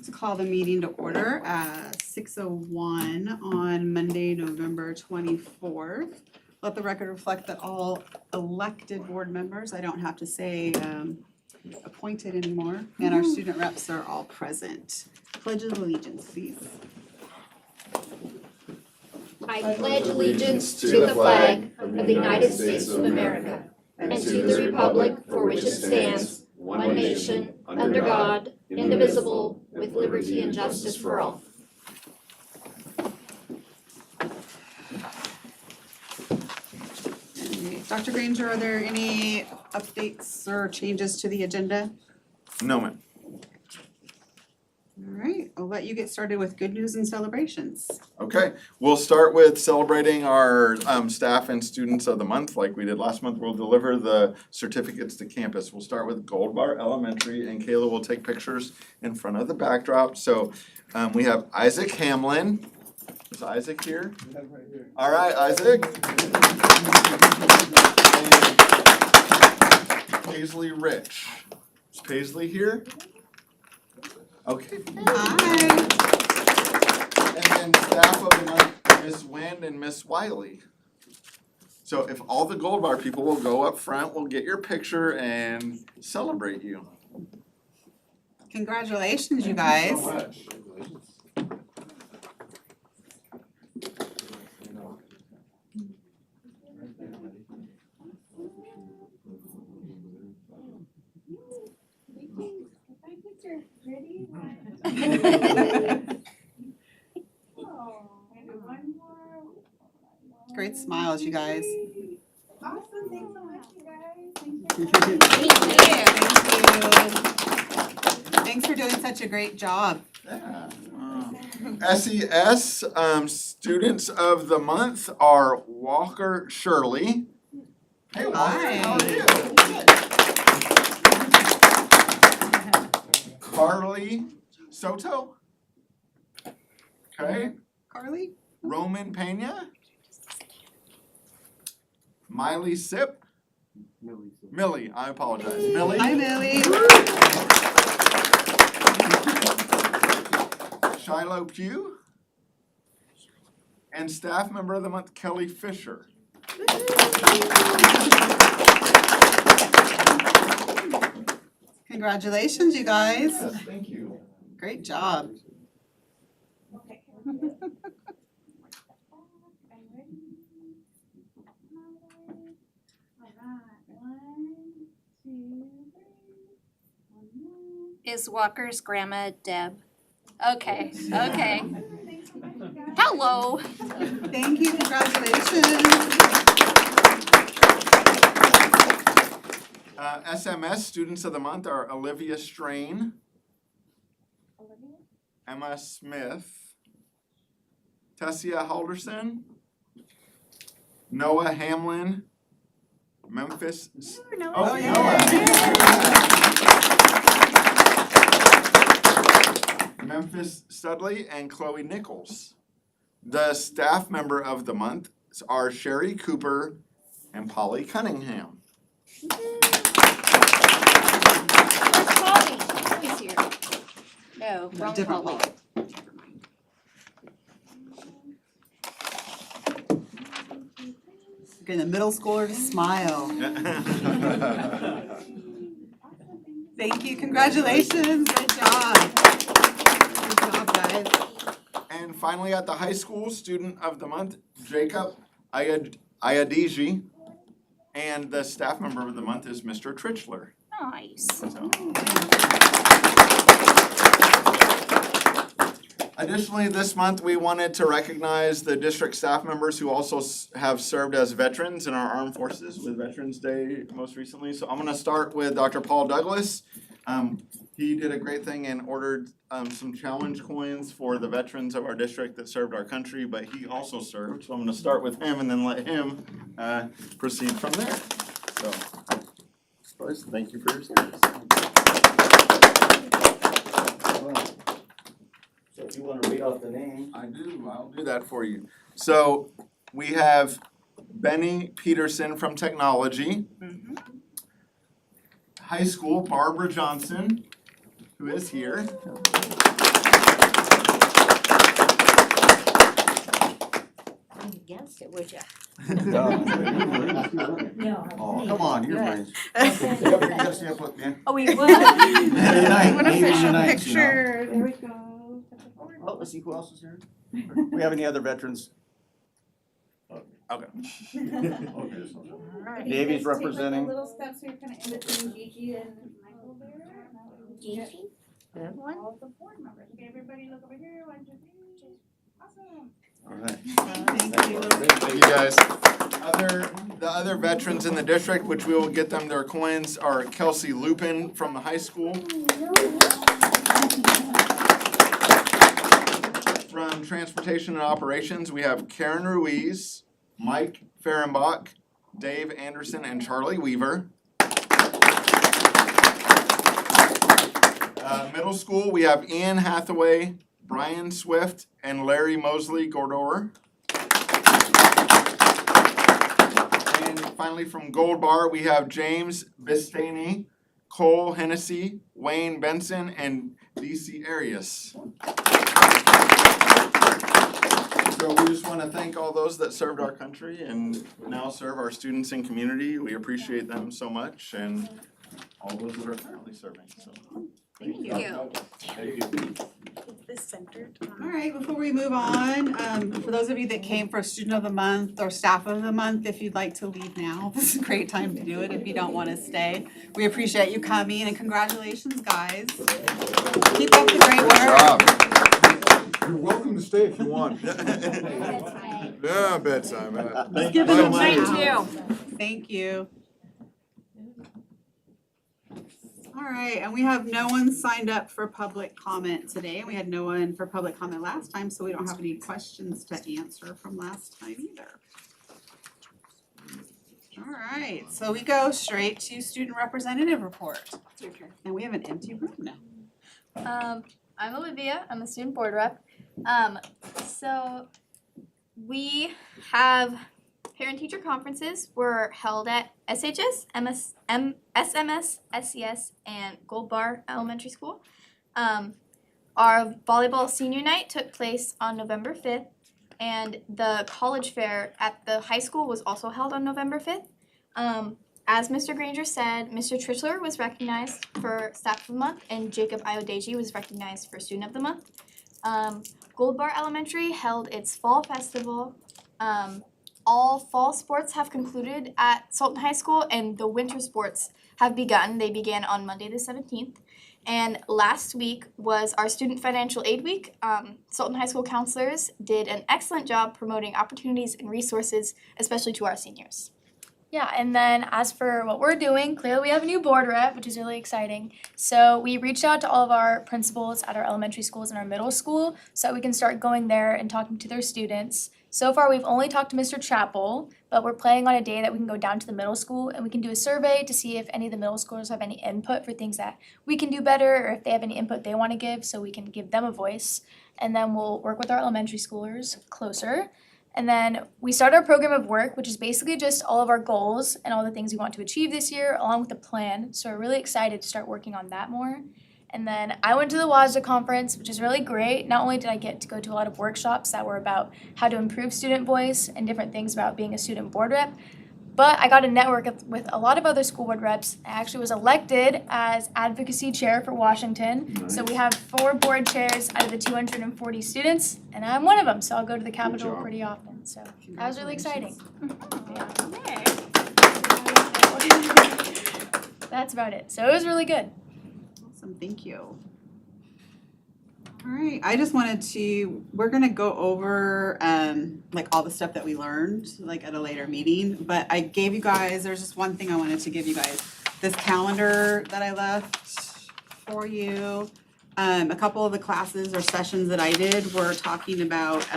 like to call the meeting to order at 6:01 on Monday, November 24th. Let the record reflect that all elected board members, I don't have to say appointed anymore, and our student reps are all present. Pledge of allegiance, please. I pledge allegiance to the flag of the United States of America and to the republic for which it stands, one nation, under God, indivisible, with liberty and justice for all. Dr. Granger, are there any updates or changes to the agenda? No, ma'am. All right, I'll let you get started with good news and celebrations. Okay, we'll start with celebrating our staff and students of the month like we did last month. We'll deliver the certificates to campus. We'll start with Gold Bar Elementary, and Kayla will take pictures in front of the backdrop. So we have Isaac Hamlin. Is Isaac here? All right, Isaac. And Paisley Rich. Is Paisley here? Okay. Hi. And then staff of the month, Miss Wynn and Miss Wiley. So if all the Gold Bar people will go up front, we'll get your picture and celebrate you. Congratulations, you guys. So much. Great smiles, you guys. Awesome, thanks so much, you guys. Thanks for doing such a great job. Yeah. SES students of the month are Walker Shirley. Hey Walker, Hi. how are you? Carly Soto. Okay, Carly? Roman Pena. Miley Sip. Millie, I apologize. Millie. Hi, Millie. Shiloh Pugh. And staff member of the month, Kelly Fisher. Congratulations, you guys. Yes, thank you. Great job. Okay. Is Walker's grandma Deb? Okay. Hello. Thank you, congratulations. SMS students of the month are Olivia Strain, Emma Smith, Tessia Halderson, Noah Hamlin, Memphis. Noah. Memphis Studley and Chloe Nichols. The staff member of the month are Sherry Cooper and Polly Cunningham. Chloe's here. No, wrong Different Chloe. Polly. Getting the middle schooler to smile. Thank you, congratulations, good job. Good job, guys. And finally, at the high school, student of the month, Jacob Ayadiji. And the staff member of the month is Mr. Tritchler. Nice. So. Additionally, this month, we wanted to recognize the district staff members who also have served as veterans in our armed forces with Veterans Day most recently. So I'm gonna start with Dr. Paul Douglas. He did a great thing and ordered some challenge coins for the veterans of our district that served our country, but he also served. So I'm gonna start with him and then let him proceed from there. So, first, thank you for your service. So if you wanna read off the name. I do, I'll do that for you. So we have Benny Peterson from Technology. High school, Barbara Johnson, who is here. Against it, would ya? Oh, come on, you're Good. nice. You gotta stay up with me. Oh, we will. An official There we go. Oh, let's see who else is here. We have any other veterans? Okay. Davey's representing. Take like a little step so you're kind of in between Gigi and Michael there. Gigi? Good one. All of the board members. Okay, everybody look over here. 1, 2, 3. Awesome. All right. Thank you. Thank you, guys. The other veterans in the district, which we will get them their coins, are Kelsey Lupin from the high school. From Transportation and Operations, we have Karen Ruiz, Mike Fehrenbach, Dave Anderson, and Charlie Weaver. Middle school, we have Ian Hathaway, Brian Swift, and Larry Mosley Gordor. And finally from Gold Bar, we have James Bistany, Cole Hennessy, Wayne Benson, and DC Arias. So we just want to thank all those that served our country and now serve our students and community. We appreciate them so much, and all those that are currently serving, so. Thank you. Thank you. This centered. All right, before we move on, for those of you that came for Student of the Month or Staff of the Month, if you'd like to leave now, this is a great time to do it if you don't want to stay. We appreciate you coming and congratulations, guys. Keep up the great work. You're welcome to stay if you want. Yeah, bedtime. Let's give them a Thank round. you. Thank you. All right, and we have no one signed up for public comment today. We had no one for public comment last time, so we don't have any questions to answer from last time either. All right, so we go straight to student representative report. It's your turn. And we have an empty room now. I'm Olivia, I'm the student board rep. So we have parent-teacher conferences were held at SHS, SMS, SCS, and Gold Bar Elementary School. Our volleyball senior night took place on November 5th, and the college fair at the high school was also held on November 5th. As Mr. Granger said, Mr. Trichler was recognized for Staff of the Month, and Jacob Iodeji was recognized for Student of the Month. Gold Bar Elementary held its fall festival. All fall sports have concluded at Sultan High School, and the winter sports have begun. They began on Monday the 17th. And last week was our Student Financial Aid Week. Sultan High School counselors did an excellent job promoting opportunities and resources, especially to our seniors. Yeah, and then as for what we're doing, clearly we have a new board rep, which is really exciting. So we reached out to all of our principals at our elementary schools and our middle school so that we can start going there and talking to their students. So far, we've only talked to Mr. Chappell, but we're planning on a day that we can go down to the middle school and we can do a survey to see if any of the middle schoolers have any input for things that we can do better, or if they have any input they want to give, so we can give them a voice. And then we'll work with our elementary schoolers closer. And then we start our program of work, which is basically just all of our goals and all the things we want to achieve this year, along with a plan. So we're really excited to start working on that more. And then I went to the WASDA conference, which is really great. Not only did I get to go to a lot of workshops that were about how to improve student voice and different things about being a student board rep, but I got to network with a lot of other school board reps. I actually was elected as advocacy chair for Washington. Nice. So we have 4 board chairs out of the 240 students, and I'm one of them. So I'll go to the Capitol job. pretty often. So that was really exciting. Yeah. That's about it. So it was really good. Awesome, thank you. All right, I just wanted to, we're gonna go over like all the stuff that we learned like at a later meeting, but I gave you guys, there's just one thing I wanted to give you guys. This calendar that I left for you. A couple of the classes or sessions that I did were talking about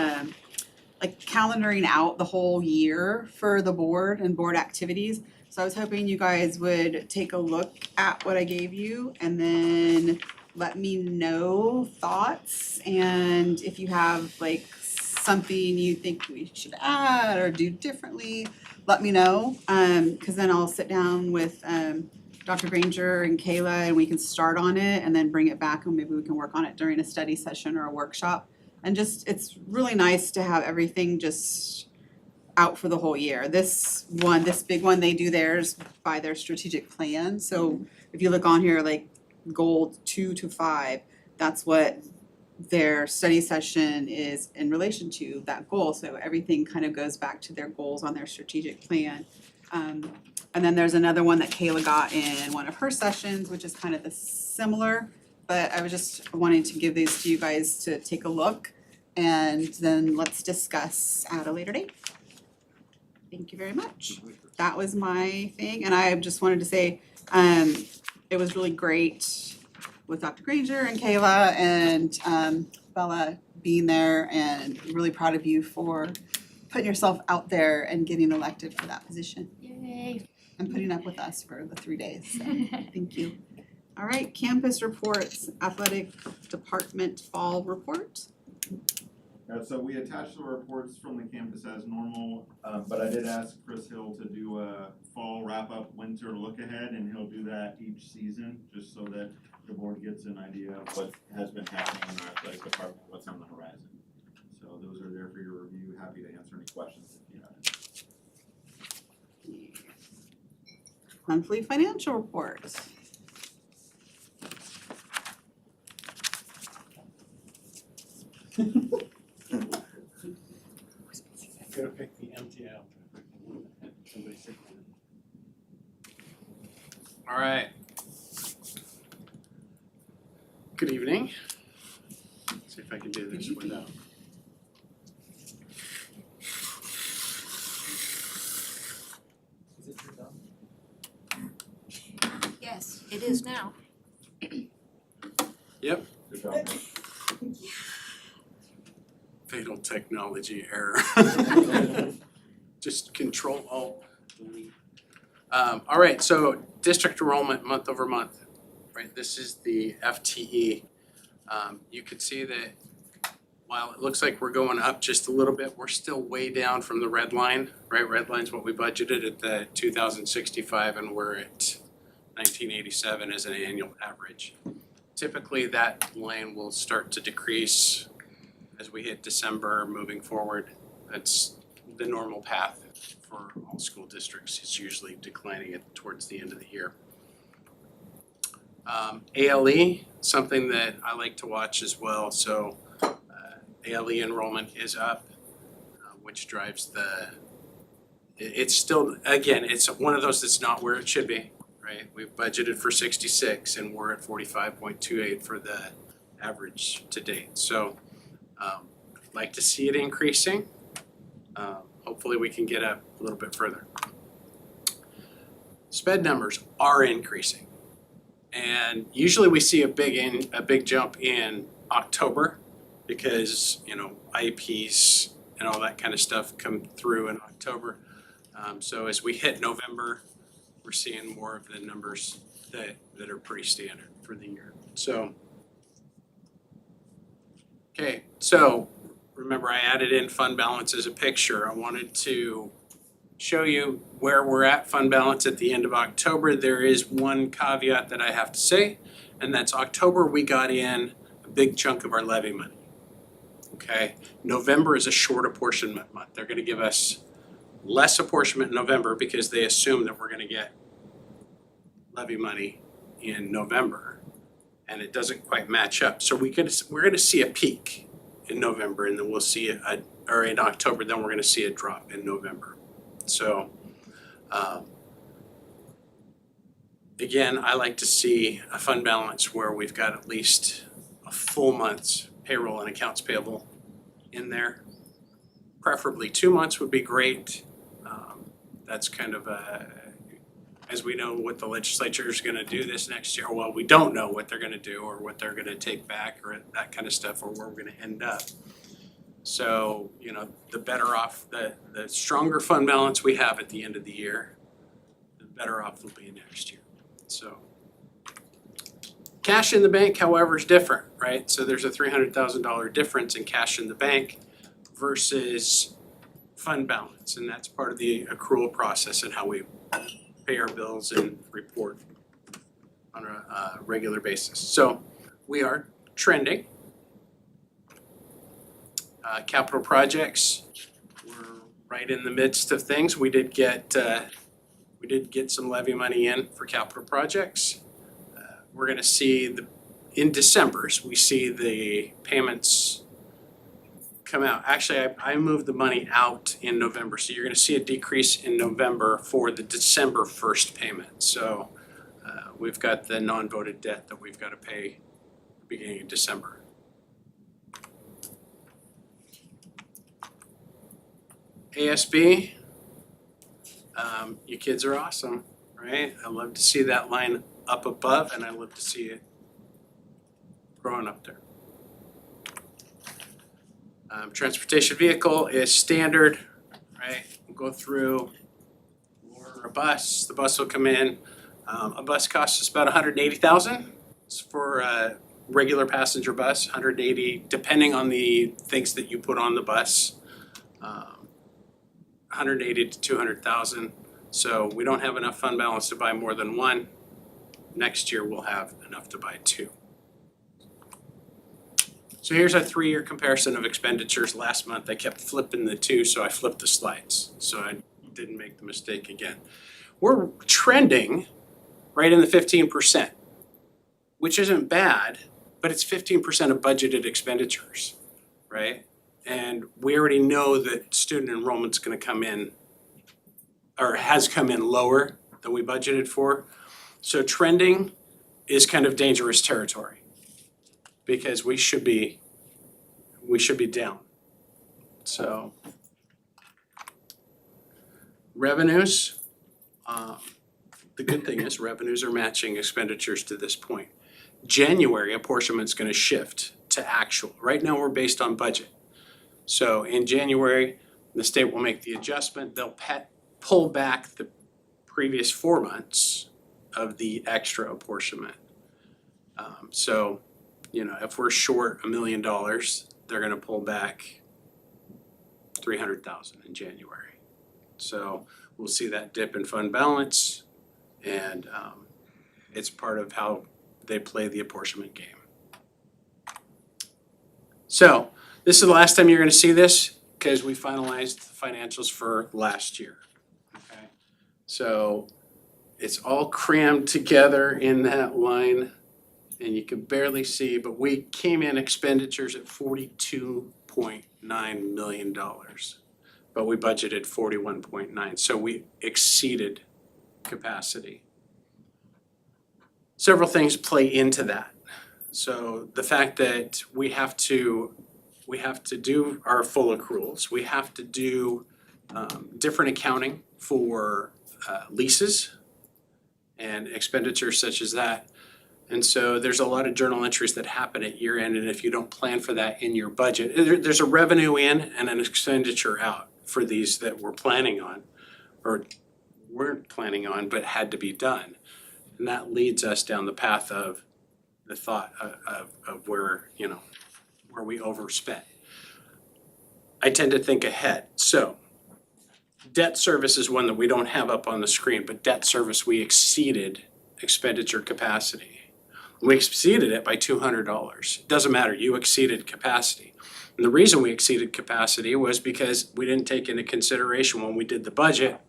like calendaring out the whole year for the board and board activities. So I was hoping you guys would take a look at what I gave you and then let me know thoughts, and if you have like something you think we should add or do differently, let me know. Cause then I'll sit down with Dr. Granger and Kayla, and we can start on it and then bring it back, and maybe we can work on it during a study session or a workshop. And just, it's really nice to have everything just out for the whole year. This big one, they do theirs by their strategic plan. So if you look on here, like goal 2 to 5, that's what their study session is in relation to that goal. So everything kind of goes back to their goals on their strategic plan. And then there's another one that Kayla got in one of her sessions, which is kind of the similar, but I was just wanting to give these to you guys to take a look, and then let's discuss at a later date. Thank you very much. That was my thing, and I just wanted to say, it was really great with Dr. Granger and Kayla and Bella being there, and really proud of you for putting yourself out there and getting elected for that position. Yay. And putting up with us for the 3 days, so thank you. All right, campus reports, athletic department fall report. So we attached the reports from the campus as normal, but I did ask Chris Hill to do a fall wrap-up, winter look ahead, and he'll do that each season, just so that the board gets an idea of what has been happening in our athletic department, what's on the horizon. So those are there for your review. Happy to answer any questions if you have any. Monthly financial report. Gotta pick the empty out. Somebody said that. All right. Good evening. Let's see if I can do this without. Yes, it is now. Yep, Good job. fatal technology error. Just Control Alt Delete. All right, so district enrollment month over month, right? This is the FTE. You could see that while it looks like we're going up just a little bit, we're still way down from the red line, right? Red line's what we budgeted at the 2065, and we're at 1987 as an annual average. Typically, that line will start to decrease as we hit December moving forward. That's the normal path for all school districts. It's usually declining towards the end of the year. ALE, something that I like to watch as well. So ALE enrollment is up, which drives it's still, again, it's one of those that's not where it should be, right? We've budgeted for 66 and we're at 45.28 for the average to date. So like to see it increasing. Hopefully we can get up a little bit further. SPED numbers are increasing. And usually we see a big jump in October because, you know, IEPs and all that kind of stuff come through in October. So as we hit November, we're seeing more of the numbers that are pretty standard for the year. So, okay, so remember I added in fund balance as a picture. I wanted to show you where we're at fund balance at the end of October. There is one caveat that I have to say, and that's October we got in a big chunk of our levy money. Okay, November is a short apportionment month. They're gonna give us less apportionment in November because they assume that we're gonna get levy money in November, and it doesn't quite match up. So we're gonna see a peak in November, and then we'll see or in October, then we're gonna see a drop in November. So, again, I like to see a fund balance where we've got at least a full month's payroll and accounts payable in there. Preferably 2 months would be great. That's kind of as we know what the legislature is gonna do this next year. Well, we don't know what they're gonna do or what they're gonna take back or that kind of stuff or where we're gonna end up. So, you know, the better off, the stronger fund balance we have at the end of the year, the better off we'll be next year. So, cash in the bank, however, is different, right? So there's a $300,000 difference in cash in the bank versus fund balance, and that's part of the accrual process and how we pay our bills and report regular basis. So we are trending. Capital projects, we're right in the midst of things. We did get some levy money in for capital projects. We're gonna see in December's, we see the payments come out. Actually, I moved the money out in November, so you're gonna see a decrease in November for the December 1st payment. So we've got the non-voted debt that we've gotta pay beginning of December. ASB, you kids are awesome, right? I love to see that line up above, and I love to see it growing up there. Transportation vehicle is standard, right? We'll go through, we'll order a bus, the bus will come in. A bus costs us about $180,000. It's for a regular passenger bus, $180,000, depending on the things that you put on the bus. $180,000 to $200,000. So we don't have enough fund balance to buy more than one. Next year we'll have enough to buy two. So here's our 3-year comparison of expenditures. Last month I kept flipping the two, so I flipped the slides. So I didn't make the mistake again. We're trending right in the 15%, which isn't bad, but it's 15% of budgeted expenditures, right? And we already know that student enrollment's gonna come in, or has come in lower than we budgeted for. So trending is kind of dangerous territory, because we should be down. So revenues, the good thing is revenues are matching expenditures to this point. January apportionment's gonna shift to actual. Right now we're based on budget. So in January, the state will make the adjustment. They'll pull back the previous 4 months of the extra apportionment. So, if we're short $1 million, they're gonna pull back $300,000 in January. So we'll see that dip in fund balance, and it's part of how they play the apportionment game. So this is the last time you're gonna see this, because we finalized the financials for last year. Okay, so it's all crammed together in that line, and you can barely see, but we came in expenditures at $42.9 million. But we budgeted 41.9, so we exceeded capacity. Several things play into that. So the fact that we have to do our full accruals, we have to do different accounting for leases and expenditures such as that. And so there's a lot of journal entries that happen at year end, and if you don't plan for that in your budget, there's a revenue in and an expenditure out for these that we're planning on, or weren't planning on, but had to be done. And that leads us down the path of the thought of where, where we overspent. I tend to think ahead. So debt service is one that we don't have up on the screen, but debt service, we exceeded expenditure capacity. We exceeded it by $200. It doesn't matter, you exceeded capacity. And the reason we exceeded capacity was because we didn't take into consideration when we did the budget,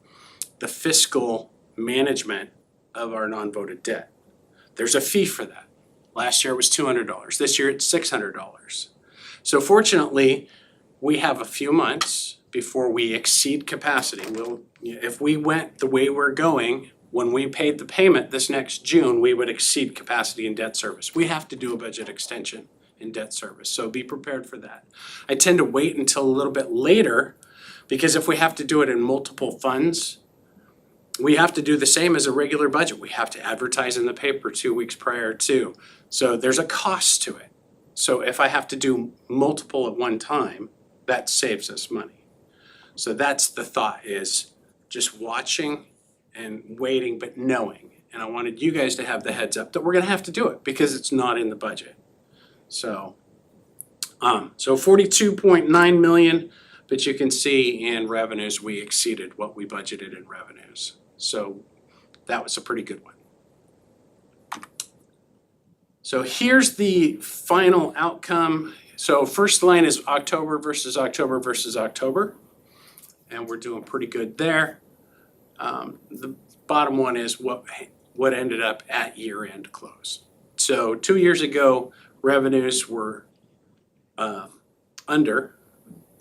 the fiscal management of our non-voted debt. There's a fee for that. Last year it was $200, this year it's $600. So fortunately, we have a few months before we exceed capacity. If we went the way we're going, when we paid the payment this next June, we would exceed capacity in debt service. We have to do a budget extension in debt service, so be prepared for that. I tend to wait until a little bit later, because if we have to do it in multiple funds, we have to do the same as a regular budget. We have to advertise in the paper 2 weeks prior to. So there's a cost to it. So if I have to do multiple at one time, that saves us money. So that's the thought, is just watching and waiting, but knowing. And I wanted you guys to have the heads up that we're gonna have to do it because it's not in the budget. So 42.9 million, but you can see in revenues, we exceeded what we budgeted in revenues. So that was a pretty good one. So here's the final outcome. So first line is October versus October versus October. And we're doing pretty good there. The bottom one is what ended up at year-end close. So 2 years ago, revenues were under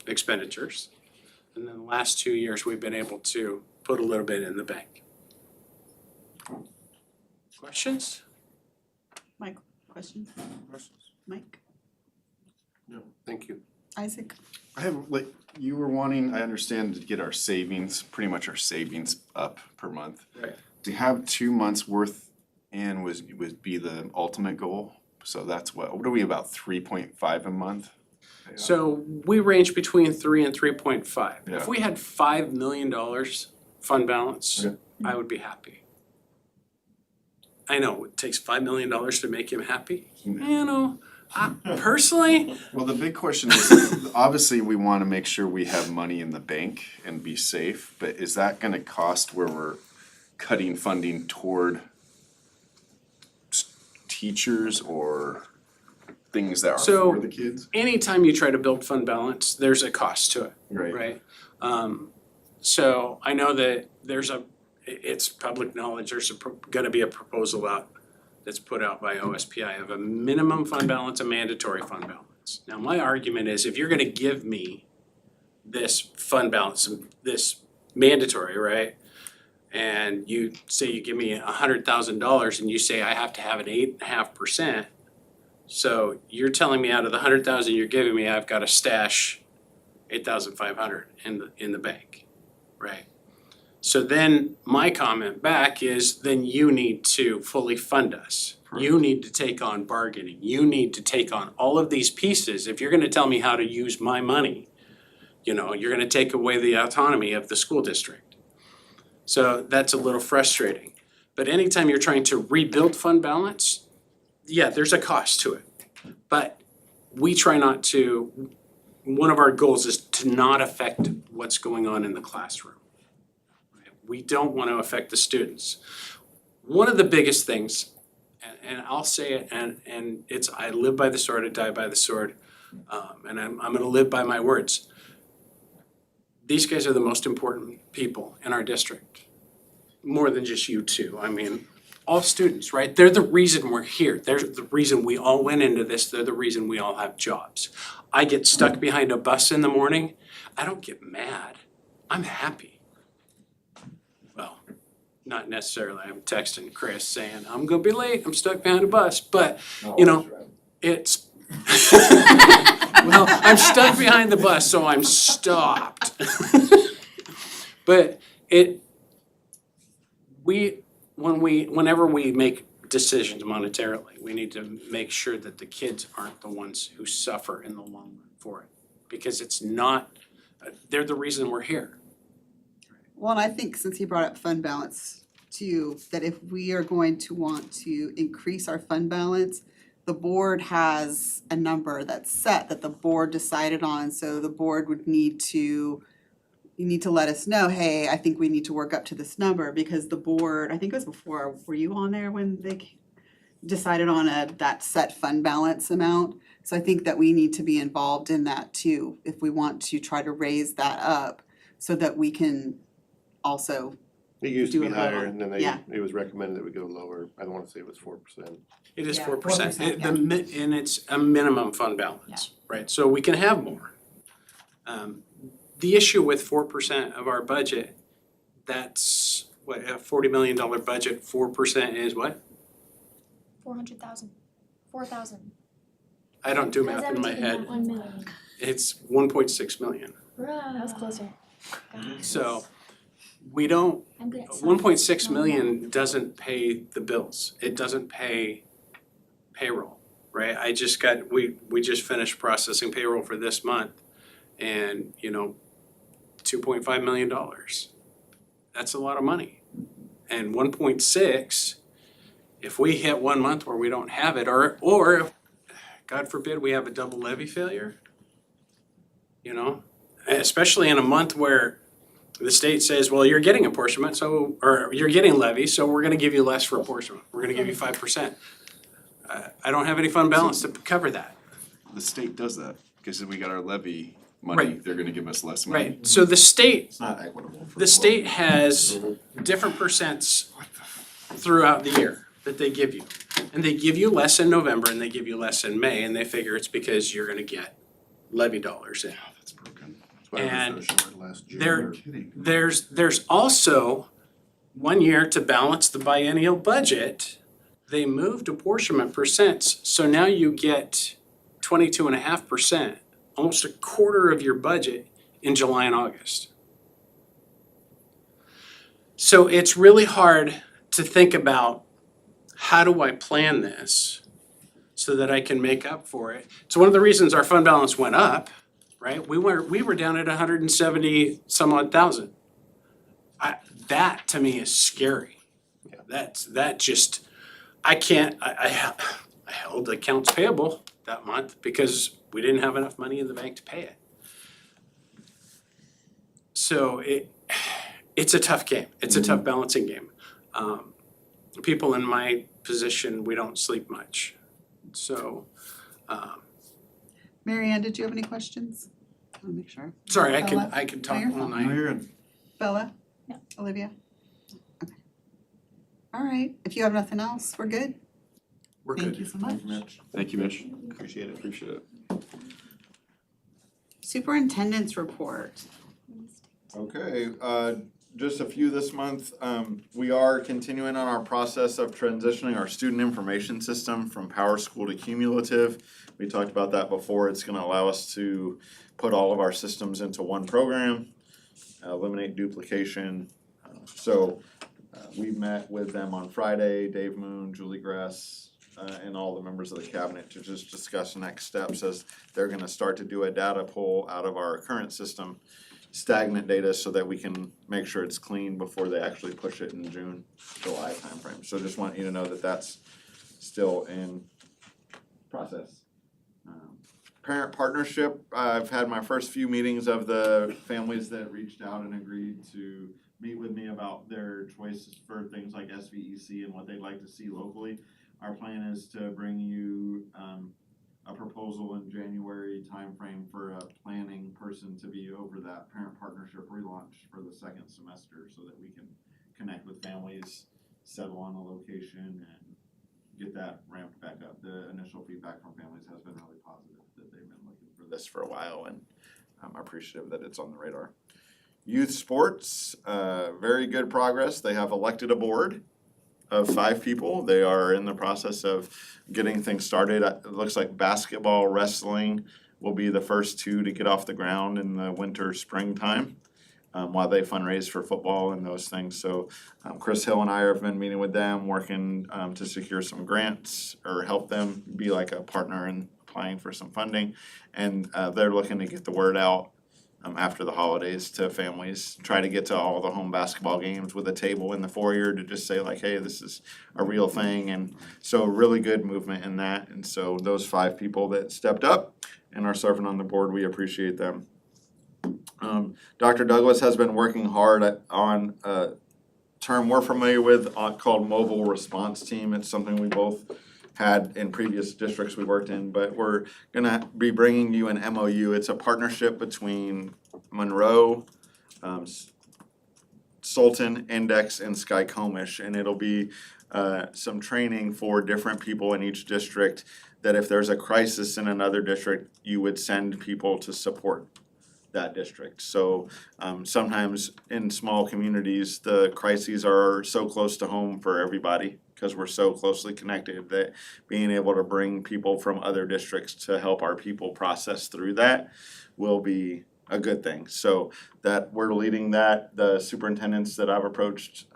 expenditures. And then the last 2 years, we've been able to put a little bit in the bank. Questions? Questions? Mike? Thank you. Isaac? I have, like, you were wanting, I understand, to get our savings, pretty much our savings up per month. Right. To have 2 months worth in would be the ultimate goal. So that's what are we, about 3.5 a month? So we range between 3 and 3.5. Yeah. If we had $5 million fund balance, Okay. I would be happy. I know it takes $5 million to make him happy. You know, personally, Well, the big question is, obviously, we wanna make sure we have money in the bank and be safe, but is that gonna cost where we're cutting funding toward teachers or things that are So- for the kids? anytime you try to build fund balance, there's a cost to it. Right? So I know that it's public knowledge, there's gonna be a proposal out that's put out by OSPI of a minimum fund balance, a mandatory fund balance. Now, my argument is if you're gonna give me this fund balance, this mandatory, right? And you say you give me $100,000 and you say I have to have an 8.5%. So you're telling me out of the 100,000 you're giving me, I've got to stash 8,500 in the bank, right? So then my comment back is then you need to fully fund us. You need to take on bargaining. You need to take on all of these pieces. If you're gonna tell me how to use my money, you're gonna take away the autonomy of the school district. So that's a little frustrating. But anytime you're trying to rebuild fund balance, yeah, there's a cost to it. But we try not to, one of our goals is to not affect what's going on in the classroom. We don't want to affect the students. One of the biggest things, and I'll say it, and it's, I live by the sword, I die by the sword, and I'm gonna live by my words. These guys are the most important people in our district, more than just you two. I mean, all students, right? They're the reason we're here. They're the reason we all went into this. They're the reason we all have jobs. I get stuck behind a bus in the morning. I don't get mad. I'm happy. Well, not necessarily. I'm texting Chris saying, I'm gonna be late. I'm stuck behind a bus. But, it's, well, I'm stuck behind the bus, so I'm stopped. But whenever we make decisions monetarily, we need to make sure that the kids aren't the ones who suffer in the long run for it. Because it's not, they're the reason we're here. Well, and I think since he brought up fund balance too, that if we are going to want to increase our fund balance, the board has a number that's set that the board decided on, so the board would need to, you need to let us know, hey, I think we need to work up to this number, because the board, I think it was before, were you on there when they decided on that set fund balance amount? So I think that we need to be involved in that too, if we want to try to raise that up, so that we can also, It used to Do be a vote higher on- and then yeah. it was recommended that we go lower. I don't wanna say it was 4%. It is Yeah, 4%. 4%, And it's a minimum fund balance, right? So we can have more. The issue with 4% of our budget, that's what, a $40 million budget, 4% is what? 400,000. 4,000. I don't do math in my head. 1 million. It's 1.6 million. That was closer. So we don't, I'm good at 1.6 million doesn't pay the bills. It doesn't pay payroll, right? We just finished processing payroll for this month and, $2.5 million. That's a lot of money. And 1.6, if we hit 1 month where we don't have it, or God forbid we have a double levy failure, especially in a month where the state says, well, you're getting apportionment, or you're getting levy, so we're gonna give you less for apportionment. We're gonna give you 5%. I don't have any fund balance to cover that. The state does that, because we got our levy money, Right. they're gonna give us less money. Right, so the state It's not equitable for. The state has different percents throughout the year that they give you. And they give you less in November and they give you less in May, and they figure it's because you're gonna get levy dollars in. That's broken. That's why I was And so short last June. there- No kidding. There's also 1 year to balance the biennial budget, they moved apportionment percents, so now you get 22.5%, almost a quarter of your budget in July and August. So it's really hard to think about, how do I plan this so that I can make up for it? It's one of the reasons our fund balance went up, right? We were down at 170 some odd thousand. That to me is scary. I held accounts payable that month because we didn't have enough money in the bank to pay it. So it's a tough game. It's a tough balancing game. People in my position, we don't sleep much. So, Mary Ann, did you have any questions? I wanna make sure. sorry, I Bella? can talk No, you're all fine. No, night. you're good. Bella? No. Olivia? Okay. All right, if you have nothing else, we're good. We're Thank good. you so much. Thank you, Mitch. Appreciate it. Appreciate it. Superintendent's report. Okay, just a few this month. We are continuing on our process of transitioning our student information system from PowerSchool to Cumulative. We talked about that before. It's gonna allow us to put all of our systems into one program, eliminate duplication. We met with them on Friday, Dave Moon, Julie Grass, and all the members of the cabinet to just discuss next steps as they're gonna start to do a data pull out of our current system, stagnant data, so that we can make sure it's clean before they actually push it in June, July timeframe. So just want you to know that that's still in process. Parent partnership, I've had my first few meetings of the families that reached out and agreed to meet with me about their choices for things like SVEC and what they'd like to see locally. Our plan is to bring you a proposal in January timeframe for a planning person to be over that parent partnership relaunch for the second semester, so that we can connect with families, settle on a location, and get that ramped back up. The initial feedback from families has been really positive, that they've been looking for this for a while, and I'm appreciative that it's on the radar. Youth sports, very good progress. They have elected a board of 5 people. They are in the process of getting things started. It looks like basketball, wrestling will be the first 2 to get off the ground in the winter, springtime, while they fundraise for football and those things. So Chris Hill and I have been meeting with them, working to secure some grants or help them be like a partner in applying for some funding. And they're looking to get the word out after the holidays to families, try to get to all the home basketball games with a table in the foyer to just say like, hey, this is a real thing. And so really good movement in that. And so those 5 people that stepped up and are serving on the board, we appreciate them. Dr. Douglas has been working hard on a term we're familiar with called mobile response team. It's something we both had in previous districts we worked in, but we're gonna be bringing you an MOU. It's a partnership between Monroe, Sultan, Index, and Skycomish, and it'll be some training for different people in each district, that if there's a crisis in another district, you would send people to support that district. So sometimes in small communities, the crises are so close to home for everybody, because we're so closely connected, that being able to bring people from other districts to help our people process through that will be a good thing. So that we're leading that. The superintendents that I've approached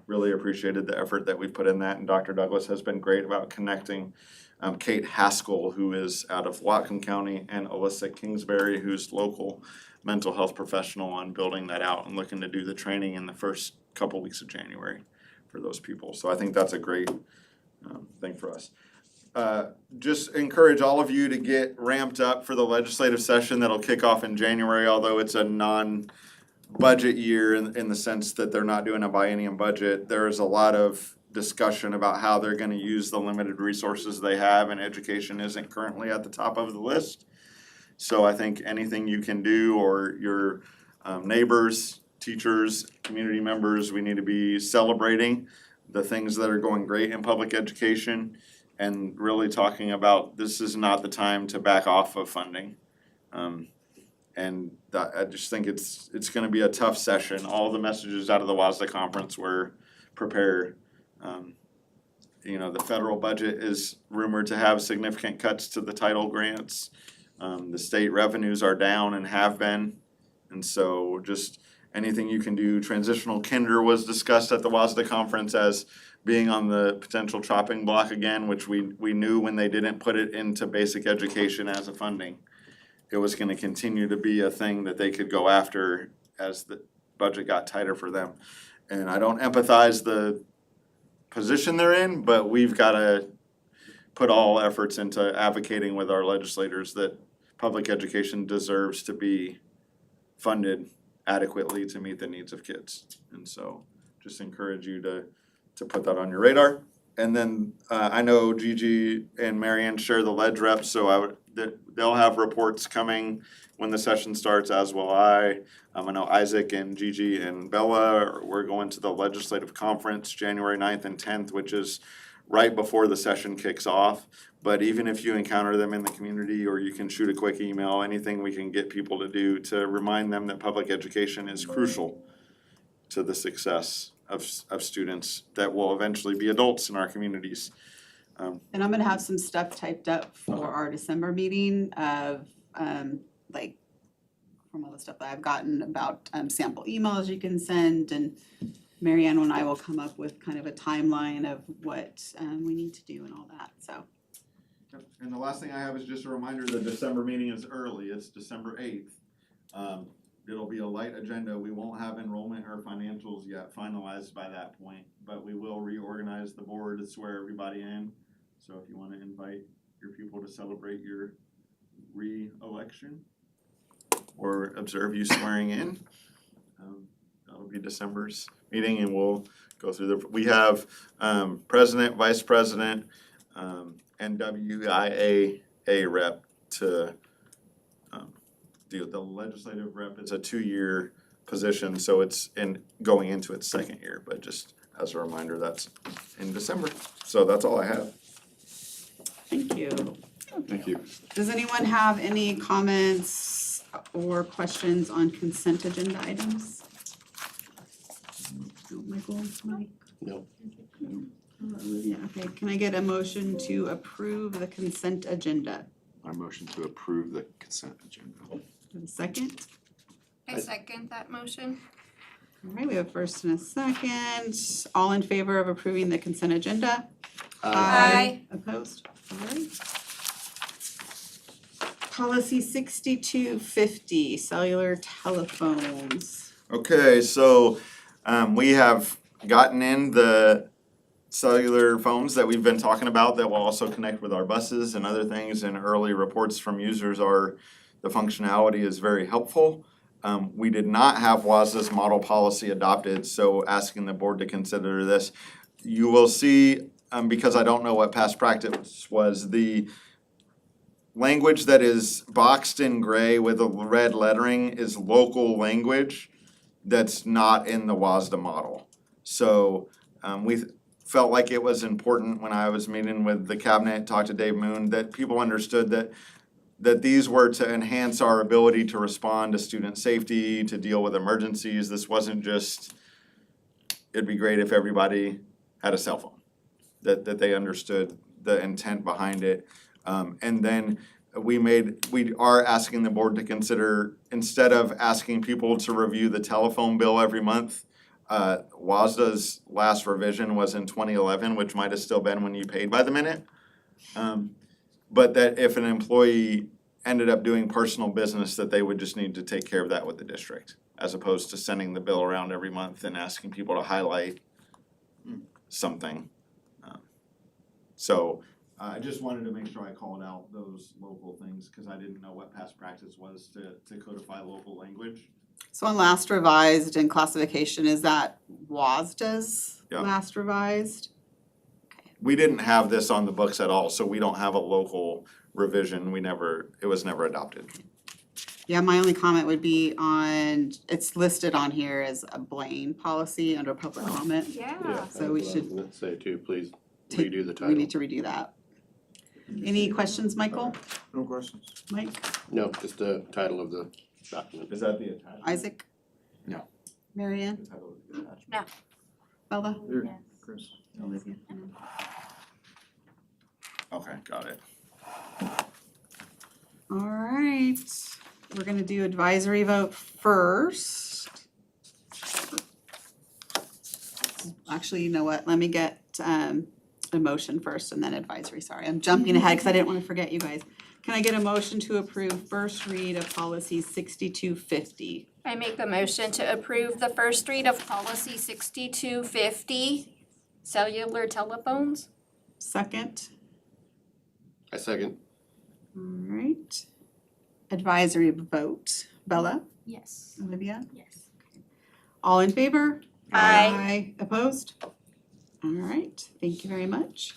really appreciated the effort that we put in that, and Dr. Douglas has been great about connecting Kate Haskell, who is out of Whatcom County, and Alyssa Kingsbury, who's local mental health professional, on building that out and looking to do the training in the first couple weeks of January for those people. So I think that's a great thing for us. Just encourage all of you to get ramped up for the legislative session that'll kick off in January, although it's a non-budget year in the sense that they're not doing a biennium budget. There's a lot of discussion about how they're gonna use the limited resources they have, and education isn't currently at the top of the list. So I think anything you can do, or your neighbors, teachers, community members, we need to be celebrating the things that are going great in public education, and really talking about this is not the time to back off of funding. And I just think it's gonna be a tough session. All the messages out of the WASDA conference were prepare. The federal budget is rumored to have significant cuts to the title grants. The state revenues are down and have been. And so just anything you can do. Transitional kinder was discussed at the WASDA conference as being on the potential chopping block again, which we knew when they didn't put it into basic education as a funding. It was gonna continue to be a thing that they could go after as the budget got tighter for them. And I don't empathize the position they're in, but we've gotta put all efforts into advocating with our legislators that public education deserves to be funded adequately to meet the needs of kids. And so just encourage you to put that on your radar. And then I know Gigi and Marianne share the ledge reps, so they'll have reports coming when the session starts, as will I. I know Isaac and Gigi and Bella, we're going to the legislative conference January 9th and 10th, which is right before the session kicks off. But even if you encounter them in the community, or you can shoot a quick email, anything we can get people to do to remind them that public education is crucial to the success of students that will eventually be adults in our communities. And I'm gonna have some stuff typed up for our December meeting of, like, from all the stuff that I've gotten about, sample emails you can send, and Marianne and I will come up with kind of a timeline of what, we need to do and all that, so. And the last thing I have is just a reminder, the December meeting is early, it's December 8th. It'll be a light agenda, we won't have enrollment or financials yet finalized by that point, but we will reorganize the board to swear everybody in. So if you wanna invite your people to celebrate your re-election or observe you swearing in, that'll be December's meeting, and we'll go through we have president, vice president, and WIA rep to the legislative rep. It's a 2-year position, so it's going into its 2nd year, but just as a reminder, that's in December. So that's all I have. Thank you. Thank you. Does anyone have any comments or questions on consent agenda items? No, Michael, Mike? No. Yeah, okay, can I get a motion to approve the consent agenda? I motion to approve the consent agenda. Have a second? I second that motion. All right, we have a first and a second. All in favor of approving the consent agenda? Aye. Opposed? All right. Policy 6250, cellular telephones. Okay, so we have gotten in the cellular phones that we've been talking about that will also connect with our buses and other things, and early reports from users are the functionality is very helpful. We did not have WASDA's model policy adopted, so asking the board to consider this. You will see, because I don't know what past practice was, the language that is boxed in gray with a red lettering is local language that's not in the WASDA model. So we felt like it was important when I was meeting with the cabinet, talked to Dave Moon, that people understood that these were to enhance our ability to respond to student safety, to deal with emergencies. This wasn't just, it'd be great if everybody had a cell phone, that they understood the intent behind it. And then we are asking the board to consider, instead of asking people to review the telephone bill every month, WASDA's last revision was in 2011, which might have still been when you paid by the minute. But that if an employee ended up doing personal business, that they would just need to take care of that with the district, as opposed to sending the bill around every month and asking people to highlight something. So I just wanted to make sure I called out those local things, because I didn't know what past practice was to codify local language. So on last revised and classification, is that WASDA's Yeah. last revised? we didn't have this on the books at all, so we don't have a local revision. It was never adopted. Yeah, my only comment would be on, it's listed on here as a Blaine policy under public comment. Yeah. So we should gonna say too, please take- redo the title. We need to redo that. Any questions, Michael, No questions. Mike, No, just the title of the document. Is that the attachment? Isaac? No. Marianne, The title of the attachment. No. Bella, Here, Chris. Olivia? Okay, got it. All right, we're gonna do advisory vote first. Actually, you know what, let me get a motion first and then advisory, sorry, I'm jumping ahead because I didn't wanna forget you guys. Can I get a motion to approve first read of policy 6250? I make a motion to approve the first read of policy 6250, cellular telephones. Second, I second. all right. Advisory vote, Bella, Yes. Olivia, Yes. all in favor? Aye. Opposed? All right, thank you very much.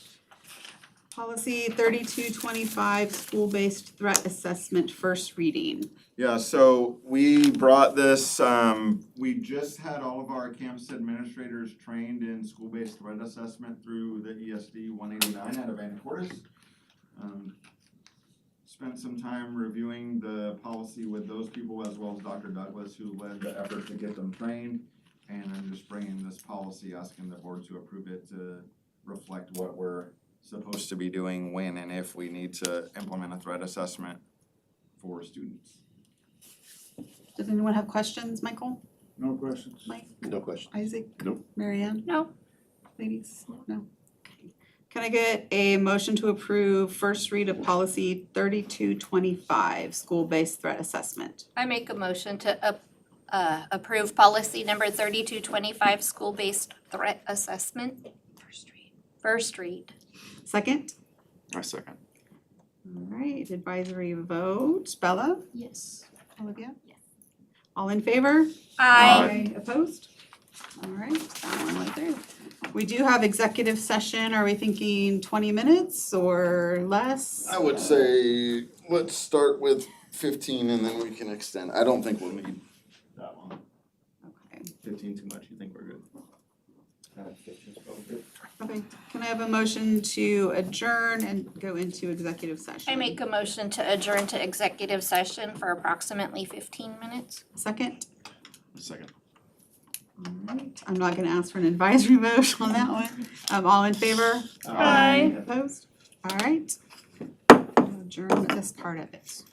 Policy 3225, school-based threat assessment, first reading. Yeah, so we brought this, we just had all of our campus administrators trained in school-based threat assessment through the ESD 189 out of Anacortes. Spent some time reviewing the policy with those people as well as Dr. Douglas, who led the effort to get them trained. And I'm just bringing this policy, asking the board to approve it to reflect what we're supposed to be doing when and if we need to implement a threat assessment for students. Does anyone have questions, Michael, No questions. Mike, No question. Isaac? Nope. Marianne? No. Ladies? No? Okay. Can I get a motion to approve first read of policy 3225, school-based threat assessment? I make a motion to approve policy number 3225, school-based threat assessment. First read. First read. Second? I second. All right, advisory vote, Bella, Yes. Olivia? Yes. All in favor? Aye. Opposed? All right, that one went through. We do have executive session, are we thinking 20 minutes or less? I would say, let's start with 15 and then we can extend. I don't think we'll need that long. Okay. 15 too much, you think we're good? Okay, can I have a motion to adjourn and go into executive session? I make a motion to adjourn to executive session for approximately 15 minutes. Second? Second. All right, I'm not gonna ask for an advisory vote on that one. All in favor? Aye. Opposed? All right. We'll adjourn this part of it.